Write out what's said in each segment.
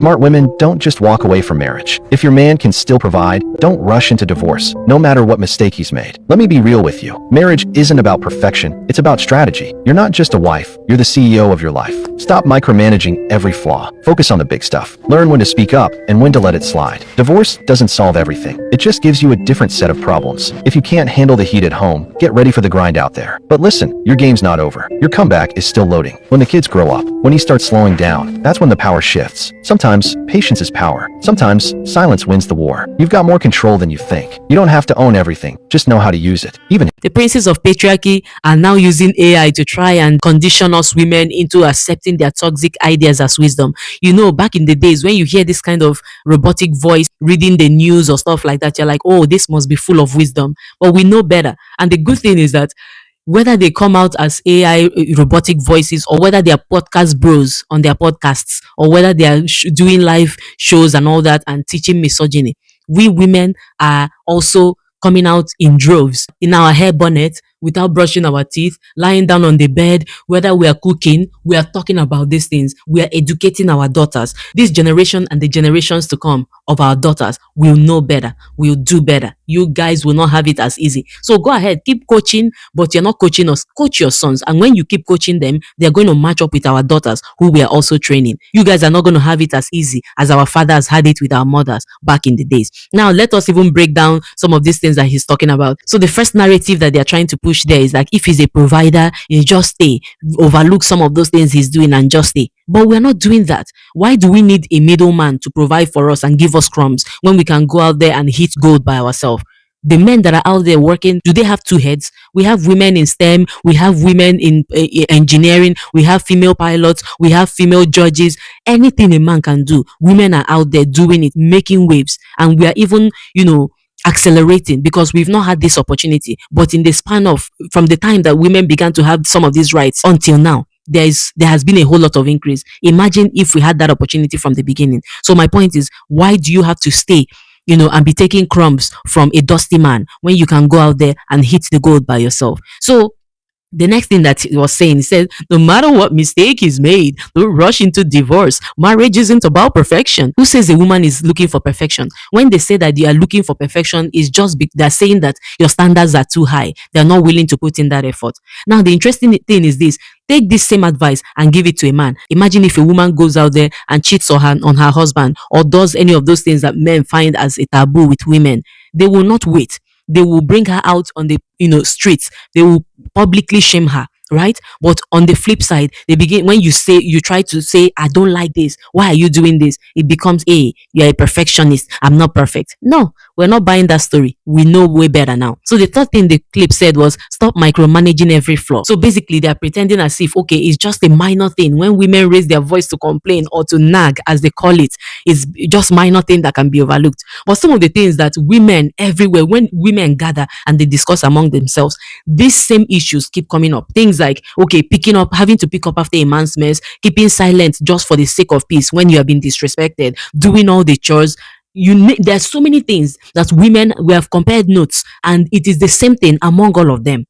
Smart women don't just walk away from marriage. If your man can still provide, don't rush into divorce, no matter what mistake he's made. Let me be real with you. Marriage isn't about perfection, it's about strategy. You're not just a wife, you're the CEO of your life. Stop micromanaging every flaw. Focus on the big stuff. Learn when to speak up and when to let it slide. Divorce doesn't solve everything. It just gives you a different set of problems. If you can't handle the heat at home, get ready for the grind out there. But listen, your game's not over. Your comeback is still loading. When the kids grow up, when he starts slowing down, that's when the power shifts. Sometimes patience is power. Sometimes silence wins the war. You've got more control than you think. You don't have to own everything. Just know how to use it. Even The princes of patriarchy are now using AI to try and condition us women into accepting their toxic ideas as wisdom. You know, back in the days when you hear this kind of robotic voice reading the news or stuff like that, you're like, oh, this must be full of wisdom. But we know better. And the good thing is that whether they come out as AI robotic voices or whether they are podcast bros on their podcasts or whether they are doing live shows and all that and teaching misogyny, we women are also coming out in droves in our hair bonnet without brushing our teeth, lying down on the bed, whether we are cooking, we are talking about these things. We are educating our daughters. This generation and the generations to come of our daughters will know better, will do better. You guys will not have it as easy. So go ahead, keep coaching, but you're not coaching us. Coach your sons. And when you keep coaching them, they're going to match up with our daughters who we are also training. You guys are not going to have it as easy as our fathers had it with our mothers back in the days. Now, let us even break down some of these things that he's talking about. So the first narrative that they're trying to push there is like, if he's a provider, you just stay, overlook some of those things he's doing and just stay. But we're not doing that. Why do we need a middleman to provide for us and give us crumbs when we can go out there and hit gold by ourselves? The men that are out there working, do they have two heads? We have women in STEM, we have women in engineering, we have female pilots, we have female judges. Anything a man can do, women are out there doing it, making waves. And we are even, accelerating because we've not had this opportunity. But in the span of from the time that women began to have some of these rights until now, there has been a whole lot of increase. Imagine if we had that opportunity from the beginning. So my point is, why do you have to stay and be taking crumbs from a dusty man when you can go out there and hit the gold by yourself? So the next thing that he was saying, he said, no matter what mistake is made, don't rush into divorce. Marriage isn't about perfection. Who says a woman is looking for perfection? When they say that they are looking for perfection, is just they're saying that your standards are too high. They're not willing to put in that effort. Now, the interesting thing is this. Take this same advice and give it to a man. Imagine if a woman goes out there and cheats on her husband or does any of those things that men find as a taboo with women. They will not wait. They will bring her out on the streets. They will publicly shame her, right? But on the flip side, when you try to say, I don't like this, why are you doing this? It becomes, hey, you're a perfectionist, I'm not perfect. No, we're not buying that story. We know way better now. So the third thing the clip said was, stop micromanaging every flaw. So basically they're pretending as if, okay, it's just a minor thing. When women raise their voice to complain or to nag, as they call it, it's just minor thing that can be overlooked. But some of the things that women everywhere, when women gather and they discuss among themselves, these same issues keep coming up. Things like, okay, having to pick up after a man's mess, keeping silent just for the sake of peace when you have been disrespected, doing all the chores. There's so many things that we have compared notes, and it is the same thing among all of them.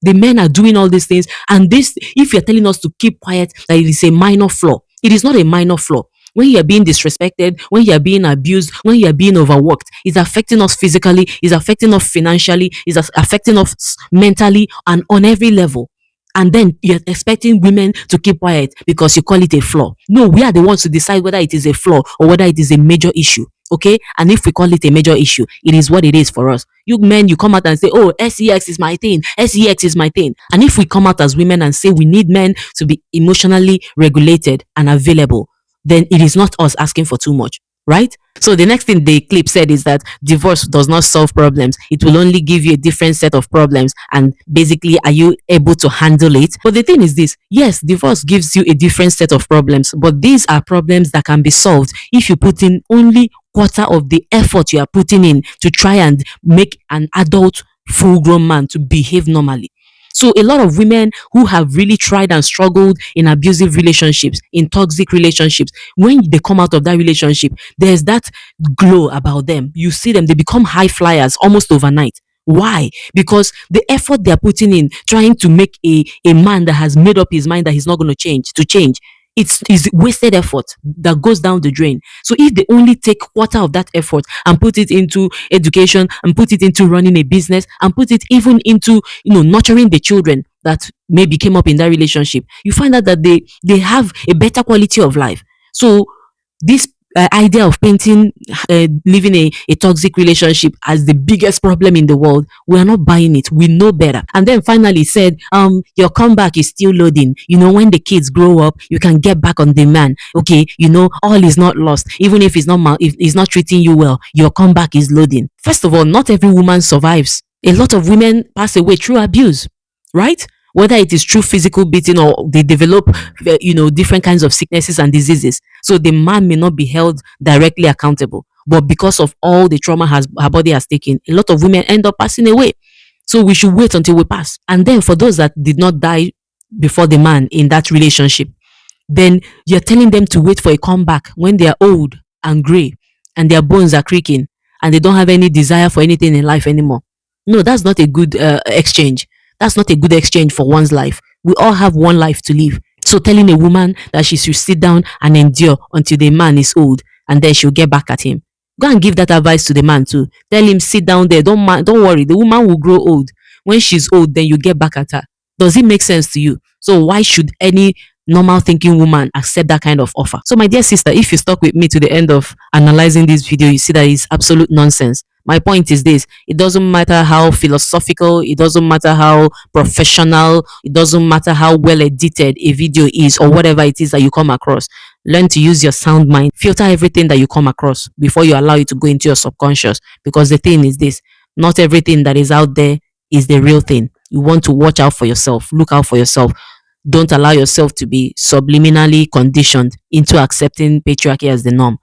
The men are doing all these things, and if you're telling us to keep quiet, that it is a minor flaw. It is not a minor flaw. When you're being disrespected, when you're being abused, when you're being overworked, it's affecting us physically, it's affecting us financially, it's affecting us mentally, and on every level. And then you're expecting women to keep quiet because you call it a flaw. No, we are the ones to decide whether it is a flaw or whether it is a major issue. Okay? And if we call it a major issue, it is what it is for us. You men, you come out and say, oh, sex is my thing. Sex is my thing. And if we come out as women and say we need men to be emotionally regulated and available, then it is not us asking for too much, right? So the next thing the clip said is that divorce does not solve problems. It will only give you a different set of problems. And basically, are you able to handle it? But the thing is this, yes, divorce gives you a different set of problems, but these are problems that can be solved if you put in only quarter of the effort you are putting in to try and make an adult, full-grown man to behave normally. So a lot of women who have really tried and struggled in abusive relationships, in toxic relationships, when they come out of that relationship, there's that glow about them. You see them, they become high flyers almost overnight. Why? Because the effort they're putting in, trying to make a man that has made up his mind that he's not going to change, it's is wasted effort that goes down the drain. So if they only take quarter of that effort and put it into education and put it into running a business and put it even into nurturing the children that maybe came up in that relationship, you find out that they have a better quality of life. So this idea of painting living a toxic relationship as the biggest problem in the world, we are not buying it. We know better. And then finally said, your comeback is still loading. When the kids grow up, you can get back on the man. Okay, all is not lost. Even if if he's not treating you well, your comeback is loading. First of all, not every woman survives. A lot of women pass away through abuse, right? Whether it is through physical beating or they develop different kinds of sicknesses and diseases. So the man may not be held directly accountable, but because of all the trauma her body has taken, a lot of women end up passing away. So we should wait until we pass. And then for those that did not die before the man in that relationship, then you're telling them to wait for a comeback when they are old and gray and their bones are creaking and they don't have any desire for anything in life anymore. No, that's not a good exchange. That's not a good exchange for one's life. We all have one life to live. So telling a woman that she should sit down and endure until the man is old and then she'll get back at him. Go and give that advice to the man too. Tell him, sit down there. Don't worry. The woman will grow old. When she's old, then you get back at her. Does it make sense to you? So why should any normal thinking woman accept that kind of offer? So my dear sister, if you stuck with me to the end of analyzing this video, you see that it's absolute nonsense. My point is this: it doesn't matter how philosophical, it doesn't matter how professional, it doesn't matter how well edited a video is or whatever it is that you come across. Learn to use your sound mind, filter everything that you come across before you allow it to go into your subconscious. Because the thing is this: not everything that is out there is the real thing. You want to watch out for yourself, look out for yourself. Don't allow yourself to be subliminally conditioned into accepting patriarchy as the norm.